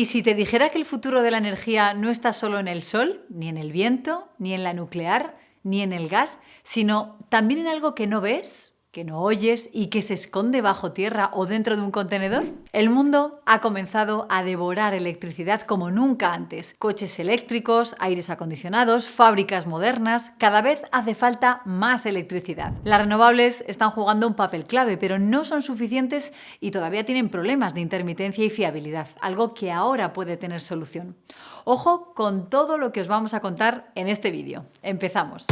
¿Y si te dijera que el futuro de la energía no está solo en el sol, ni en el viento, ni en la nuclear, ni en el gas, sino también en algo que no ves, que no oyes y que se esconde bajo tierra o dentro de un contenedor? El mundo ha comenzado a devorar electricidad como nunca antes. Coches eléctricos, aires acondicionados, fábricas modernas, cada vez hace falta más electricidad. Las renovables están jugando un papel clave, pero no son suficientes y todavía tienen problemas de intermitencia y fiabilidad, algo que ahora puede tener solución. Ojo con todo lo que os vamos a contar en este vídeo. Empezamos.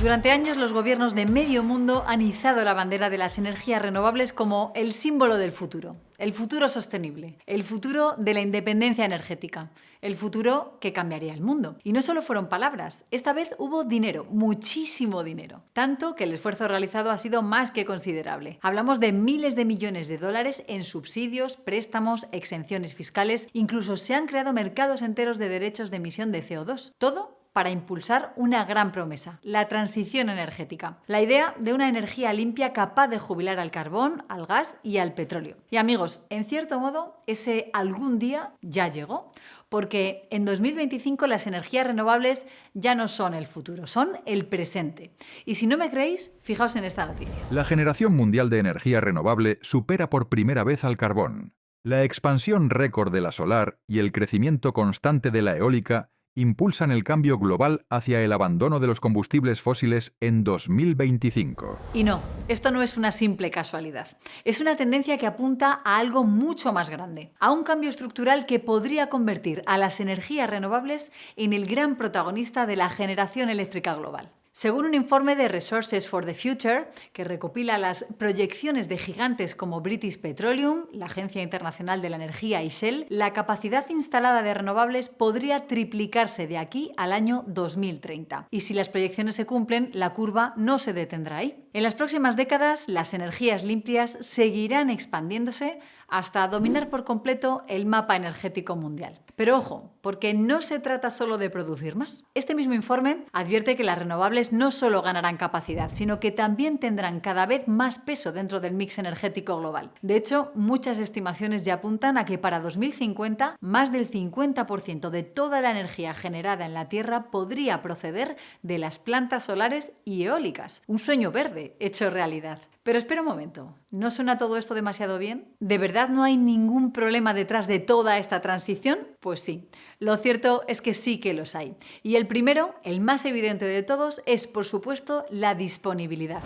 Durante años los gobiernos de medio mundo han izado la bandera de las energías renovables como el símbolo del futuro. El futuro sostenible, el futuro de la independencia energética, el futuro que cambiaría el mundo. Y no solo fueron palabras, esta vez hubo dinero, muchísimo dinero. Tanto que el esfuerzo realizado ha sido más que considerable. Hablamos de miles de millones de dólares en subsidios, préstamos, exenciones fiscales, incluso se han creado mercados enteros de derechos de emisión de CO2. Todo para impulsar una gran promesa, la transición energética. La idea de una energía limpia capaz de jubilar al carbón, al gas y al petróleo. Y amigos, en cierto modo, ese algún día ya llegó, porque en 2025 las energías renovables ya no son el futuro, son el presente. Y si no me creéis, fijaos en esta noticia. La generación mundial de energía renovable supera por primera vez al carbón. La expansión récord de la solar y el crecimiento constante de la eólica impulsan el cambio global hacia el abandono de los combustibles fósiles en 2025. Y no, esto no es una simple casualidad. Es una tendencia que apunta a algo mucho más grande, a un cambio estructural que podría convertir a las energías renovables en el gran protagonista de la generación eléctrica global. Según un informe de Resources for the Future, que recopila las proyecciones de gigantes como British Petroleum, la Agencia Internacional de la Energía y Shell, la capacidad instalada de renovables podría triplicarse de aquí al año 2030. Y si las proyecciones se cumplen, la curva no se detendrá ahí. En las próximas décadas, las energías limpias seguirán expandiéndose hasta dominar por completo el mapa energético mundial. Pero ojo, porque no se trata solo de producir más. Este mismo informe advierte que las renovables no solo ganarán capacidad, sino que también tendrán cada vez más peso dentro del mix energético global. De hecho, muchas estimaciones ya apuntan a que para 2050 más del 50% de toda la energía generada en la Tierra podría proceder de las plantas solares y eólicas. Un sueño verde hecho realidad. Pero espera un momento, ¿no suena todo esto demasiado bien? ¿De verdad no hay ningún problema detrás de toda esta transición? Pues sí, lo cierto es que sí que los hay. Y el primero, el más evidente de todos, es por supuesto la disponibilidad.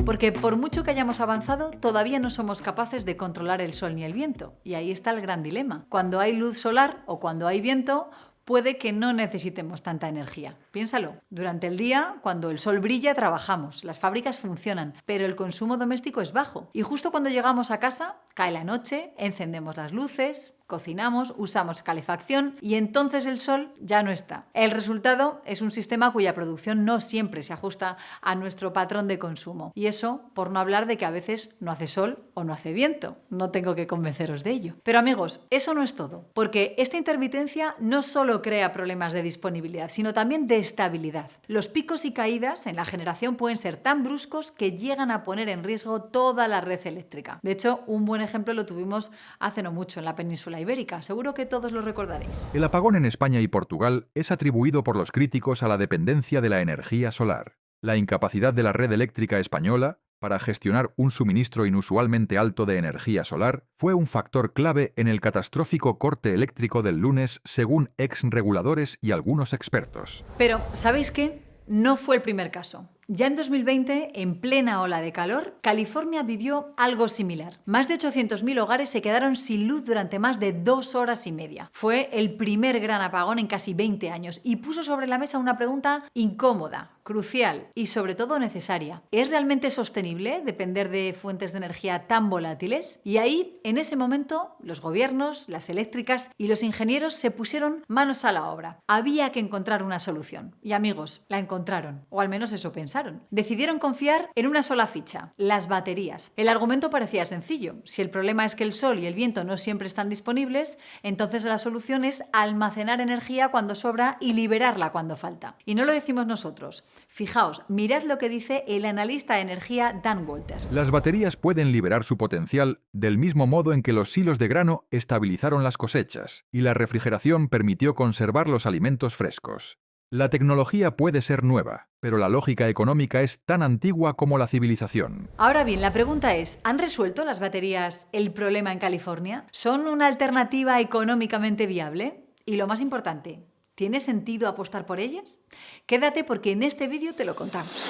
Porque por mucho que hayamos avanzado, todavía no somos capaces de controlar el sol ni el viento. Y ahí está el gran dilema. Cuando hay luz solar o cuando hay viento, puede que no necesitemos tanta energía. Piénsalo, durante el día, cuando el sol brilla, trabajamos, las fábricas funcionan, pero el consumo doméstico es bajo. Y justo cuando llegamos a casa, cae la noche, encendemos las luces, cocinamos, usamos calefacción y entonces el sol ya no está. El resultado es un sistema cuya producción no siempre se ajusta a nuestro patrón de consumo. Y eso por no hablar de que a veces no hace sol o no hace viento. No tengo que convenceros de ello. Pero amigos, eso no es todo, porque esta intermitencia no solo crea problemas de disponibilidad, sino también de estabilidad. Los picos y caídas en la generación pueden ser tan bruscos que llegan a poner en riesgo toda la red eléctrica. De hecho, un buen ejemplo lo tuvimos hace no mucho en la península ibérica. Seguro que todos lo recordaréis. El apagón en España y Portugal es atribuido por los críticos a la dependencia de la energía solar. La incapacidad de la red eléctrica española para gestionar un suministro inusualmente alto de energía solar fue un factor clave en el catastrófico corte eléctrico del lunes, según exreguladores y algunos expertos. Pero, ¿sabéis qué? No fue el primer caso. Ya en 2020, en plena ola de calor, California vivió algo similar. Más de 800.000 hogares se quedaron sin luz durante más de 2 horas y media. Fue el primer gran apagón en casi 20 años y puso sobre la mesa una pregunta incómoda, crucial y sobre todo necesaria. ¿Es realmente sostenible depender de fuentes de energía tan volátiles? Y ahí, en ese momento, los gobiernos, las eléctricas y los ingenieros se pusieron manos a la obra. Había que encontrar una solución. Y amigos, la encontraron, o al menos eso pensaron. Decidieron confiar en una sola ficha, las baterías. El argumento parecía sencillo. Si el problema es que el sol y el viento no siempre están disponibles, entonces la solución es almacenar energía cuando sobra y liberarla cuando falta. Y no lo decimos nosotros. Fijaos, mirad lo que dice el analista de energía Dan Walter. Las baterías pueden liberar su potencial del mismo modo en que los silos de grano estabilizaron las cosechas y la refrigeración permitió conservar los alimentos frescos. La tecnología puede ser nueva, pero la lógica económica es tan antigua como la civilización. Ahora bien, la pregunta es, ¿han resuelto las baterías el problema en California? ¿Son una alternativa económicamente viable? Y lo más importante, ¿tiene sentido apostar por ellas? Quédate porque en este vídeo te lo contamos.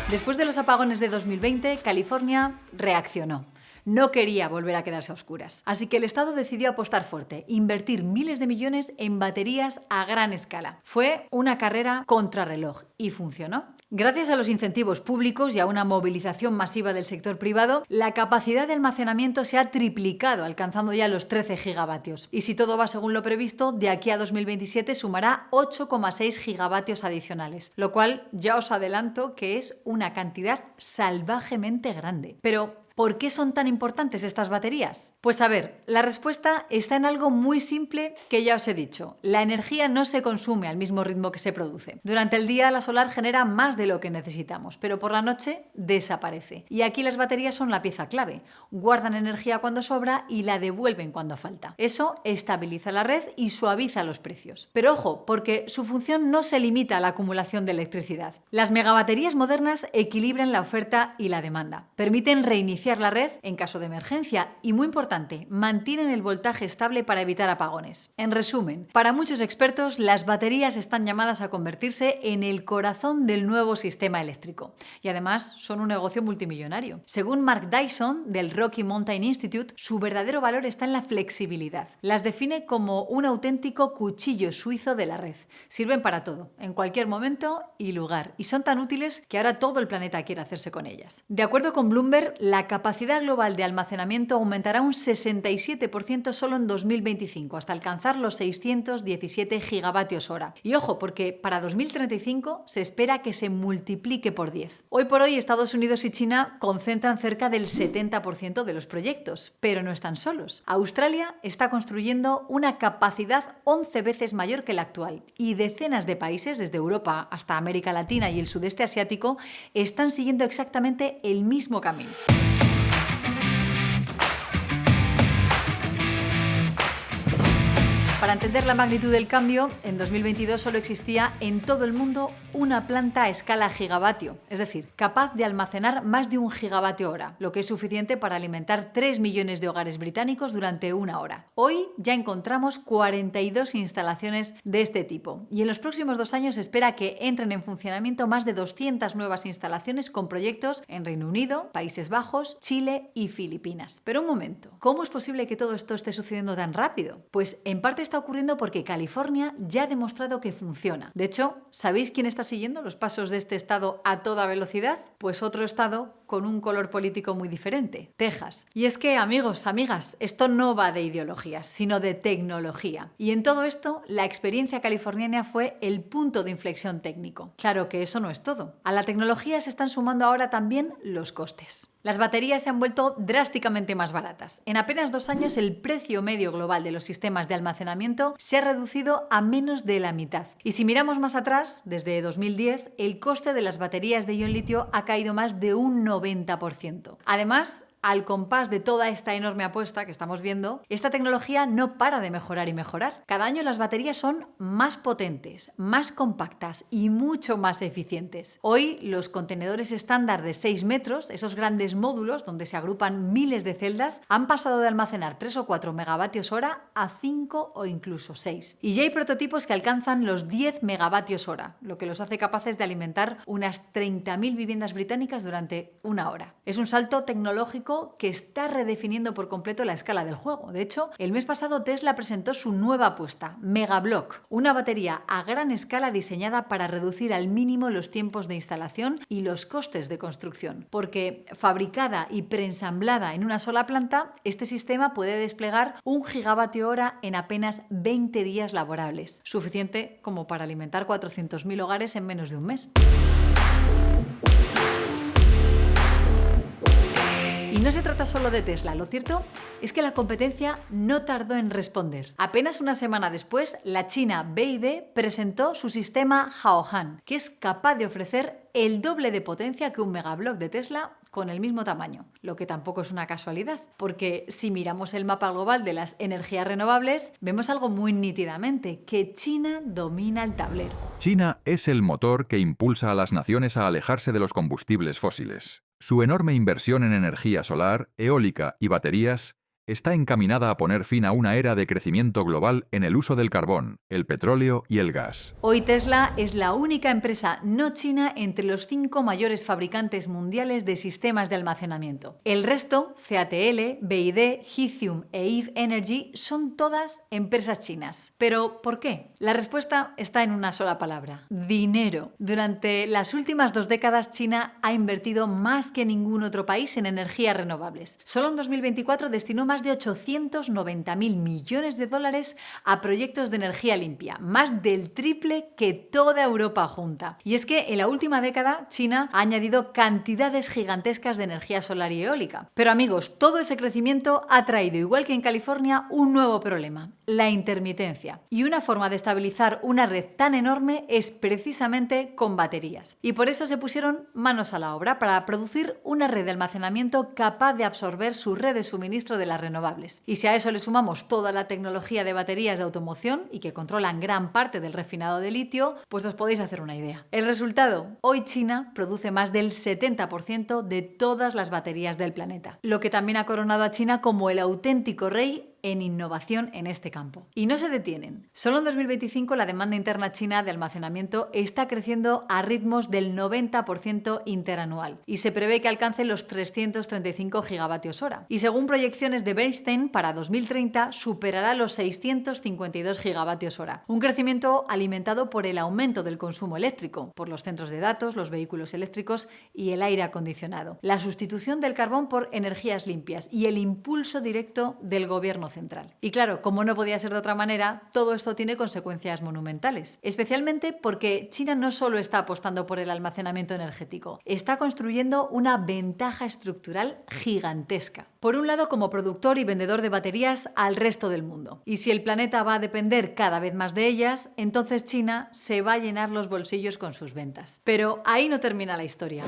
Después de los apagones de 2020, California reaccionó. No quería volver a quedarse a oscuras. Así que el Estado decidió apostar fuerte, invertir miles de millones en baterías a gran escala. Fue una carrera contrarreloj y funcionó. Gracias a los incentivos públicos y a una movilización masiva del sector privado, la capacidad de almacenamiento se ha triplicado, alcanzando ya los 13 gigavatios. Y si todo va según lo previsto, de aquí a 2027 sumará 8,6 gigavatios adicionales, lo cual ya os adelanto que es una cantidad salvajemente grande. Pero ¿por qué son tan importantes estas baterías? Pues a ver, la respuesta está en algo muy simple que ya os he dicho. La energía no se consume al mismo ritmo que se produce. Durante el día la solar genera más de lo que necesitamos, pero por la noche desaparece. Y aquí las baterías son la pieza clave. Guardan energía cuando sobra y la devuelven cuando falta. Eso estabiliza la red y suaviza los precios. Pero ojo, porque su función no se limita a la acumulación de electricidad. Las megabaterías modernas equilibran la oferta y la demanda. Permiten reiniciar la red en caso de emergencia y, muy importante, mantienen el voltaje estable para evitar apagones. En resumen, para muchos expertos, las baterías están llamadas a convertirse en el corazón del nuevo sistema eléctrico y además son un negocio multimillonario. Según Mark Dyson del Rocky Mountain Institute, su verdadero valor está en la flexibilidad. Las define como un auténtico cuchillo suizo de la red. Sirven para todo, en cualquier momento y lugar, y son tan útiles que ahora todo el planeta quiere hacerse con ellas. De acuerdo con Bloomberg, la capacidad global de almacenamiento aumentará un 67% solo en 2025, hasta alcanzar los 617 gigavatios hora. Y ojo, porque para 2035 se espera que se multiplique por 10. Hoy por hoy, Estados Unidos y China concentran cerca del 70% de los proyectos, pero no están solos. Australia está construyendo una capacidad 11 veces mayor que la actual, y decenas de países, desde Europa hasta América Latina y el sudeste asiático, están siguiendo exactamente el mismo camino. Para entender la magnitud del cambio, en 2022 solo existía en todo el mundo una planta a escala gigavatio, es decir, capaz de almacenar más de 1 gigavatio hora, lo que es suficiente para alimentar 3 millones de hogares británicos durante una hora. Hoy ya encontramos 42 instalaciones de este tipo y en los próximos 2 años se espera que entren en funcionamiento más de 200 nuevas instalaciones con proyectos en Reino Unido, Países Bajos, Chile y Filipinas. Pero un momento, ¿cómo es posible que todo esto esté sucediendo tan rápido? Pues en parte está ocurriendo porque California ya ha demostrado que funciona. De hecho, ¿sabéis quién está siguiendo los pasos de este estado a toda velocidad? Pues otro estado con un color político muy diferente, Texas. Y es que, amigos, amigas, esto no va de ideologías, sino de tecnología. Y en todo esto, la experiencia californiana fue el punto de inflexión técnico. Claro que eso no es todo. A la tecnología se están sumando ahora también los costes. Las baterías se han vuelto drásticamente más baratas. En apenas 2 años, el precio medio global de los sistemas de almacenamiento se ha reducido a menos de la mitad. Y si miramos más atrás, desde 2010, el coste de las baterías de ion litio ha caído más de un 90%. Además, al compás de toda esta enorme apuesta que estamos viendo, esta tecnología no para de mejorar y mejorar. Cada año las baterías son más potentes, más compactas y mucho más eficientes. Hoy los contenedores estándar de 6 metros, esos grandes módulos donde se agrupan miles de celdas, han pasado de almacenar 3 o 4 megavatios hora a 5 o incluso 6. Y ya hay prototipos que alcanzan los 10 megavatios hora, lo que los hace capaces de alimentar unas 30.000 viviendas británicas durante una hora. Es un salto tecnológico algo que está redefiniendo por completo la escala del juego. De hecho, el mes pasado Tesla presentó su nueva apuesta, Megablock, una batería a gran escala diseñada para reducir al mínimo los tiempos de instalación y los costes de construcción. Porque fabricada y preensamblada en una sola planta, este sistema puede desplegar 1 gigavatio hora en apenas 20 días laborables, suficiente como para alimentar 400.000 hogares en menos de un mes. Y no se trata solo de Tesla, lo cierto es que la competencia no tardó en responder. Apenas una semana después, la china BYD presentó su sistema Haohan, que es capaz de ofrecer el doble de potencia que un megablock de Tesla con el mismo tamaño, lo que tampoco es una casualidad, porque si miramos el mapa global de las energías renovables, vemos algo muy nítidamente, que China domina el tablero. China es el motor que impulsa a las naciones a alejarse de los combustibles fósiles. Su enorme inversión en energía solar, eólica y baterías está encaminada a poner fin a una era de crecimiento global en el uso del carbón, el petróleo y el gas. Hoy Tesla es la única empresa no china entre los 5 mayores fabricantes mundiales de sistemas de almacenamiento. El resto, CATL, BYD, Lithium e Eve Energy, son todas empresas chinas. ¿Pero por qué? La respuesta está en una sola palabra: dinero. Durante las últimas 2 décadas, China ha invertido más que ningún otro país en energías renovables. Solo en 2024 destinó más de 890.000 millones de dólares a proyectos de energía limpia, más del triple que toda Europa junta. Y es que en la última década China ha añadido cantidades gigantescas de energía solar y eólica. Pero amigos, todo ese crecimiento ha traído, igual que en California, un nuevo problema: la intermitencia. Y una forma de estabilizar una red tan enorme es precisamente con baterías. Y por eso se pusieron manos a la obra para producir una red de almacenamiento capaz de absorber su red de suministro de las renovables. Y si a eso le sumamos toda la tecnología de baterías de automoción y que controlan gran parte del refinado de litio, pues os podéis hacer una idea. El resultado: hoy China produce más del 70% de todas las baterías del planeta, lo que también ha coronado a China como el auténtico rey en innovación en este campo. Y no se detienen. Solo en 2025 la demanda interna china de almacenamiento está creciendo a ritmos del 90% interanual y se prevé que alcance los 335 gigavatios hora. Y según proyecciones de Bernstein, para 2030 superará los 652 gigavatios hora. Un crecimiento alimentado por el aumento del consumo eléctrico, por los centros de datos, los vehículos eléctricos y el aire acondicionado, la sustitución del carbón por energías limpias y el impulso directo del gobierno central. Y claro, como no podía ser de otra manera, todo esto tiene consecuencias monumentales, especialmente porque China no solo está apostando por el almacenamiento energético, está construyendo una ventaja estructural gigantesca. Por un lado, como productor y vendedor de baterías al resto del mundo. Y si el planeta va a depender cada vez más de ellas, entonces China se va a llenar los bolsillos con sus ventas. Pero ahí no termina la historia.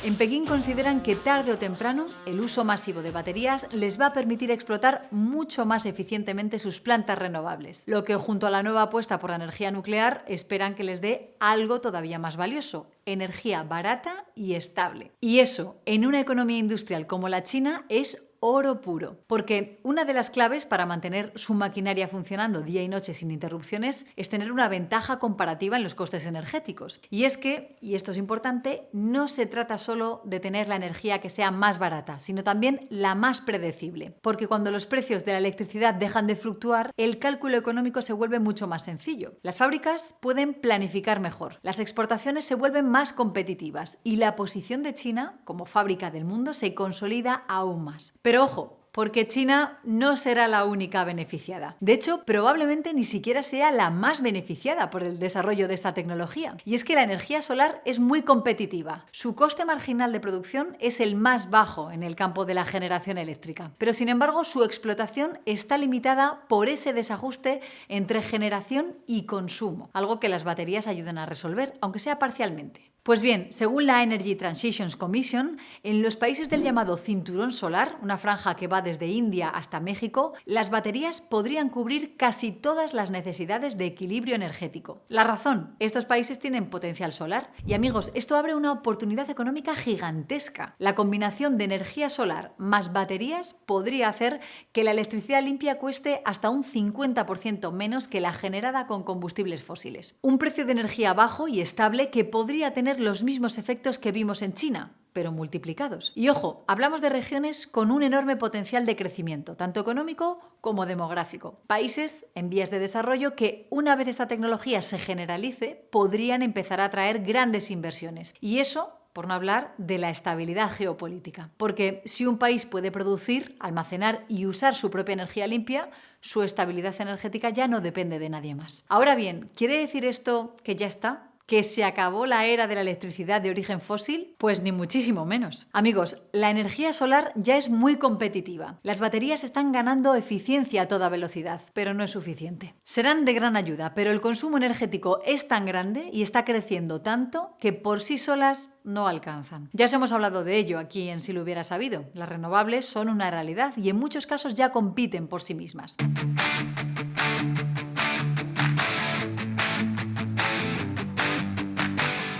En Pekín consideran que tarde o temprano el uso masivo de baterías les va a permitir explotar mucho más eficientemente sus plantas renovables, lo que junto a la nueva apuesta por la energía nuclear esperan que les dé algo todavía más valioso: energía barata y estable. Y eso, en una economía industrial como la China, es oro puro, porque una de las claves para mantener su maquinaria funcionando día y noche sin interrupciones es tener una ventaja comparativa en los costes energéticos. Y es que, y esto es importante, no se trata solo de tener la energía que sea más barata, sino también la más predecible, porque cuando los precios de la electricidad dejan de fluctuar, el cálculo económico se vuelve mucho más sencillo. Las fábricas pueden planificar mejor, las exportaciones se vuelven más competitivas y la posición de China como fábrica del mundo se consolida aún más. Pero ojo, porque China no será la única beneficiada. De hecho, probablemente ni siquiera sea la más beneficiada por el desarrollo de esta tecnología. Y es que la energía solar es muy competitiva. Su coste marginal de producción es el más bajo en el campo de la generación eléctrica. Pero sin embargo, su explotación está limitada por ese desajuste entre generación y consumo, algo que las baterías ayudan a resolver, aunque sea parcialmente. Pues bien, según la Energy Transitions Commission, en los países del llamado cinturón solar, una franja que va desde India hasta México, las baterías podrían cubrir casi todas las necesidades de equilibrio energético. La razón: estos países tienen potencial solar. Y amigos, esto abre una oportunidad económica gigantesca. La combinación de energía solar más baterías podría hacer que la electricidad limpia cueste hasta un 50% menos que la generada con combustibles fósiles. Un precio de energía bajo y estable que podría tener tener los mismos efectos que vimos en China, pero multiplicados. Y ojo, hablamos de regiones con un enorme potencial de crecimiento, tanto económico como demográfico. Países en vías de desarrollo que, una vez esta tecnología se generalice, podrían empezar a atraer grandes inversiones. Y eso, por no hablar de la estabilidad geopolítica. Porque si un país puede producir, almacenar y usar su propia energía limpia, su estabilidad energética ya no depende de nadie más. Ahora bien, ¿quiere decir esto que ya está? ¿Que se acabó la era de la electricidad de origen fósil? Pues ni muchísimo menos. Amigos, la energía solar ya es muy competitiva. Las baterías están ganando eficiencia a toda velocidad, pero no es suficiente. Serán de gran ayuda, pero el consumo energético es tan grande y está creciendo tanto que por sí solas no alcanzan. Ya os hemos hablado de ello aquí en Si lo hubiera sabido. Las renovables son una realidad y en muchos casos ya compiten por sí mismas.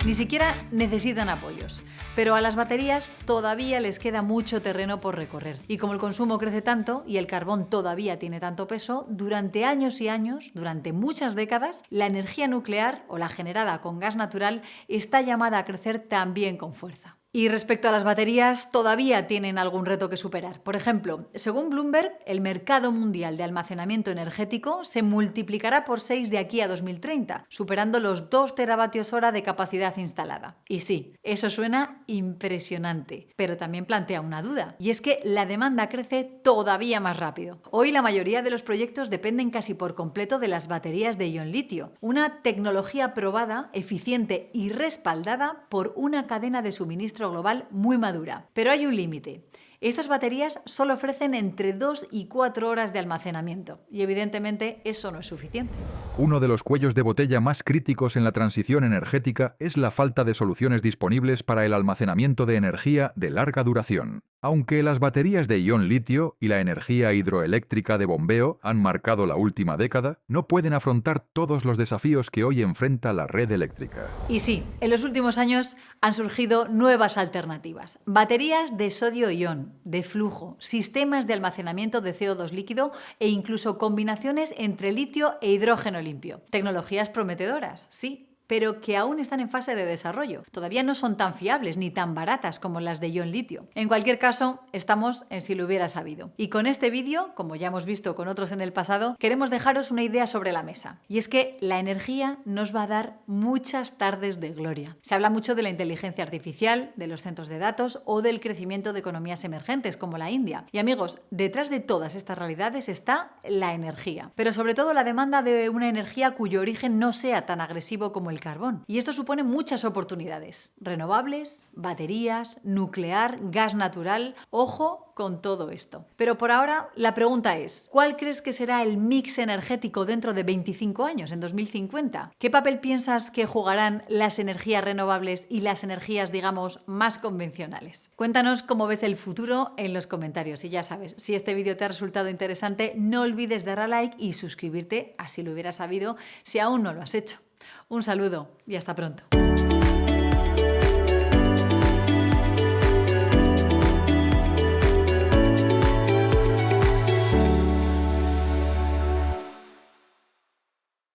Ni siquiera necesitan apoyos, pero a las baterías todavía les queda mucho terreno por recorrer. Y como el consumo crece tanto y el carbón todavía tiene tanto peso, durante años y años, durante muchas décadas, la energía nuclear o la generada con gas natural está llamada a crecer también con fuerza. Y respecto a las baterías, todavía tienen algún reto que superar. Por ejemplo, según Bloomberg, el mercado mundial de almacenamiento energético se multiplicará por 6 de aquí a 2030, superando los 2 teravatios hora de capacidad instalada. Y sí, eso suena impresionante, pero también plantea una duda, y es que la demanda crece todavía más rápido. Hoy la mayoría de los proyectos dependen casi por completo de las baterías de ion litio, una tecnología probada, eficiente y respaldada por una cadena de suministro global muy madura. Pero hay un límite. Estas baterías solo ofrecen entre 2 y 4 horas de almacenamiento y evidentemente eso no es suficiente. Uno de los cuellos de botella más críticos en la transición energética es la falta de soluciones disponibles para el almacenamiento de energía de larga duración. Aunque las baterías de ion litio y la energía hidroeléctrica de bombeo han marcado la última década, no pueden afrontar todos los desafíos que hoy enfrenta la red eléctrica. Y sí, en los últimos años han surgido nuevas alternativas. Baterías de sodio-ion, de flujo, sistemas de almacenamiento de CO2 líquido e incluso combinaciones entre litio e hidrógeno limpio. Tecnologías prometedoras, sí, pero que aún están en fase de desarrollo. Todavía no son tan fiables ni tan baratas como las de ion litio. En cualquier caso, estamos en Si lo hubiera sabido. Y con este vídeo, como ya hemos visto con otros en el pasado, queremos dejaros una idea sobre la mesa. Y es que la energía nos va a dar muchas tardes de gloria. Se habla mucho de la inteligencia artificial, de los centros de datos o del crecimiento de economías emergentes como la India. Y amigos, detrás de todas estas realidades está la energía. Pero sobre todo la demanda de una energía cuyo origen no sea tan agresivo como el carbón. Y esto supone muchas oportunidades. Renovables, baterías, nuclear, gas natural. Ojo con todo esto. Pero por ahora la pregunta es, ¿cuál crees que será el mix energético dentro de 25 años, en 2050? ¿Qué papel piensas que jugarán las energías renovables y las energías, digamos, más convencionales? Cuéntanos cómo ves el futuro en los comentarios. Y ya sabes, si este vídeo te ha resultado interesante, no olvides dar a like y suscribirte, así lo hubieras sabido, si aún no lo has hecho. Un saludo y hasta pronto.